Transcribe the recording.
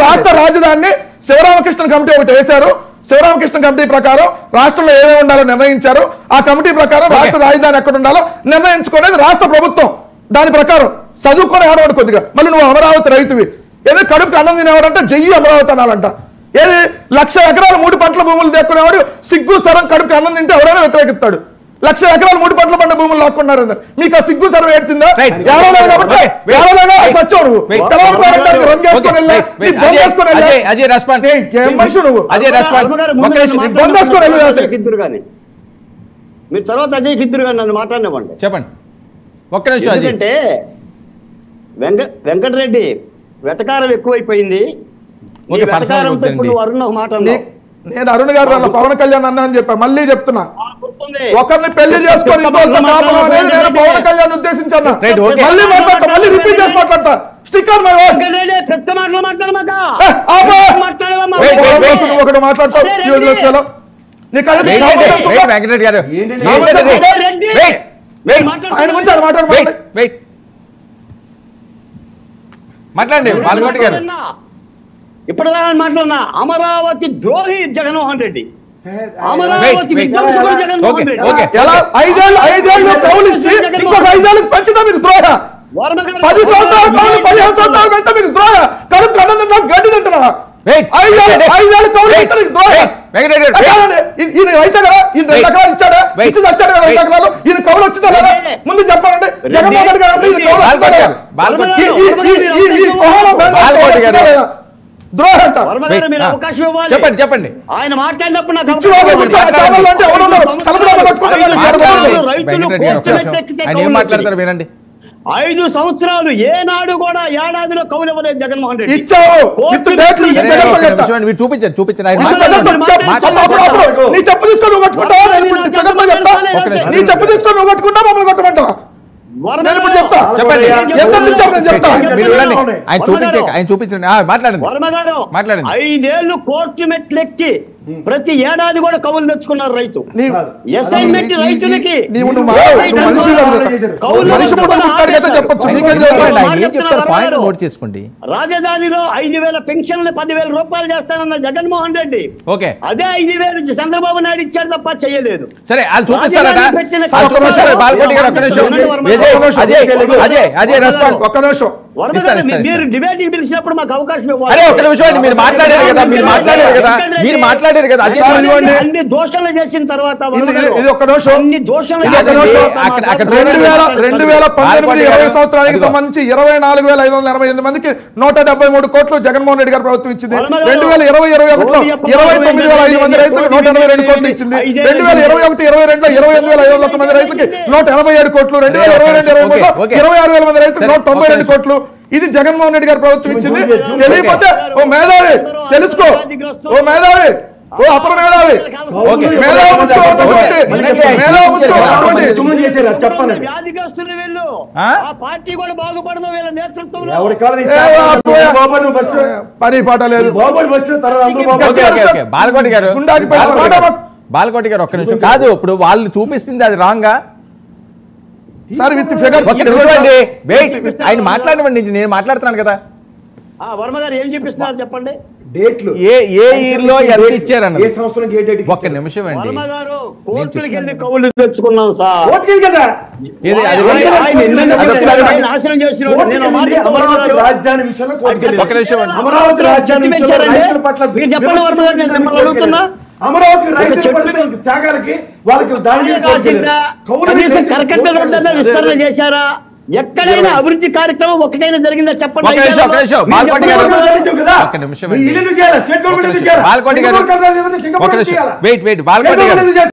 రాష్ట్ర రాజధానిని శివరామకృష్ణ కమిటీ ఒకటి వేశారు. శివరామకృష్ణ కమిటీ ప్రకారం రాష్ట్రంలో ఏమేమి ఉండాలో నిర్ణయించారు. ఆ కమిటీ ప్రకారం రాష్ట్ర రాజధాని ఎక్కడ ఉండాలో నిర్ణయించుకునేది రాష్ట్ర ప్రభుత్వం. దాని ప్రకారం చదువుకొని ఆడవాడు కొద్దిగా. మళ్ళీ నువ్వు అమరావతి రైతువి, ఏదో కడుపుకి అన్నం తినేవాడంట జయ్యి అమరావతి అనాలంట. ఏది 1,00,000 ఎకరాలు 3 పంటల భూములు దక్కునేవాడు సిగ్గు సరం కడుపుకి అన్నం తింటే ఎవరైనా వ్యతిరేకిస్తాడు. 1,00,000 ఎకరాలు 3 పంటల పంట భూములు లాక్కున్నారు. మీకు ఆ సిగ్గు సరం ఏడ్చిందా? సత్యం నువ్వు మనిషి నువ్వు మీరు తర్వాత అజయ్ కిద్దురు గారు నన్ను మాట్లాడినవ్వండి. చెప్పండి ఒక్క నిమిషం. ఎందుకంటే వెంకటరెడ్డి వెటకారం ఎక్కువైపోయింది. నేను అరుణ్ గారు వాళ్ళ పవన్ కళ్యాణ్ అన్నా అని చెప్పా, మళ్ళీ చెప్తున్నా, ఒకరిని పెళ్లి చేసుకొని నేను పవన్ కళ్యాణ్ ఉద్దేశించన్నా. మళ్ళీ మాట్లాడతా, మళ్ళీ రిపీట్ చేసి మాట్లాడతా. స్టిక్కర్ మై వాయిస్ ఒకటి మాట్లాడతావు. మాట్లాడండి బాలకోటి గారు. ఇప్పుడు మాట్లాడినా అమరావతి ద్రోహి జగన్మోహన్ రెడ్డి, అమరావతి విధ్వంసకుడు జగన్మోహన్ రెడ్డి. 5 కౌలు ఇచ్చి ఇంకొక 5 ఏళ్ళకి పెంచుతా మీకు ద్రోహ. 10 సంవత్సరాలు కౌలు 15 సంవత్సరాలు పెంచుతా మీకు ద్రోహ. కడుపు కన్నం గడ్డి తింటున్నావా? 5 ఏళ్ళు కౌలు ఇస్తే నీకు ద్రోహ. ఈయన రైతాడా? ఈయన 2 ఎకరాలు ఇచ్చాడా? ఇచ్చి వచ్చాడు కదా 2 ఎకరాలు. ఈయన కౌలు వచ్చిందా లేదా? ముందు చెప్పండి. జగన్మోహన్ రెడ్డి గారు ఈయన కౌలు చెప్పండి చెప్పండి. ఆయన మాట్లాడినప్పుడు ఏం మాట్లాడతారు వినండి. 5 సంవత్సరాలు ఏనాడు కూడా ఏడాదిలో కౌలు ఇవ్వలేదు జగన్మోహన్ రెడ్డి. చూపించారు చూపించారు. నీ చెప్పు తీసుకొని నువ్వు కట్టుకుంటావా? నీ చెప్పు తీసుకొని నువ్వు కట్టుకుంటా మమ్మల్ని కొట్టమంటావా? ఆయన చూపించండి. మాట్లాడండి. 5 ఏళ్ళు కోర్టు మెట్లెక్కి ప్రతి ఏడాది కూడా కౌలు తెచ్చుకున్నారు రైతు. అసైన్మెంట్ రైతులకి రాజధానిలో 5,000 పెన్షన్లు 10,000 రూపాయలు చేస్తానన్న జగన్మోహన్ రెడ్డి అదే 5,000 చంద్రబాబు నాయుడు ఇచ్చాడు తప్ప చేయలేదు. సరే వాళ్ళు చూపిస్తారట. మీరు డిబేట్ పిలిచినప్పుడు మాకు అవకాశం ఇవ్వాలి. మీరు మాట్లాడారు కదా, మీరు మాట్లాడారు కదా. అన్ని దోషాలు చేసిన తర్వాత ఇది ఒక్క నిమిషం. 2019-20 సంవత్సరానికి సంబంధించి 24,588 మందికి 173 కోట్లు జగన్మోహన్ రెడ్డి గారు ప్రభుత్వం ఇచ్చింది. 2020-21లో 29,500 మంది రైతులకు 182 కోట్లు ఇచ్చింది. 2021-22లో 28,501 మంది రైతులకి 187 కోట్లు. 2022-23లో 26,000 మంది రైతులకు 192 కోట్లు. ఇది జగన్మోహన్ రెడ్డి గారు ప్రభుత్వం ఇచ్చింది. తెలియకపోతే ఓ మేధావి తెలుసుకో, ఓ మేధావి, ఓ అపర మేధావి వ్యాధిగ్రస్తులు వీళ్ళు. ఆ పార్టీ కూడా బాగుపడదు వీళ్ళ నేతృత్వంలో. పని పాట లేదు. బాలకోటి గారు ఒక్క నిమిషం. కాదు ఇప్పుడు వాళ్ళు చూపిస్తుంది అది రాంగా సార్? విత్ ఫిగర్స్ ఆయన మాట్లాడమండి, నేను మాట్లాడుతున్నాను కదా. వర్మ గారు ఏం చూపిస్తున్నారు చెప్పండి. డేట్లు ఏ ఇయర్లో ఎంత ఇచ్చారన్న ఒక్క నిమిషం అండి. వర్మ గారు కోర్టులకు వెళ్ళి కౌలు తెచ్చుకున్నాం సార్. నాశనం చేసిన రాజధాని విషయంలో ఒక్క నిమిషం అండి. అమరావతి రాజధాని చెప్పండి వర్మ గారు, నేను మిమ్మల్ని అడుగుతున్నా. అమరావతి రైతుల త్యాగాలకి వాళ్ళకి కరకట్ట రోడ్డు విస్తరణ చేశారా? ఎక్కడైనా అభివృద్ధి కార్యక్రమం ఒకటైనా జరిగిందా చెప్పండి. బాలకోటి గారు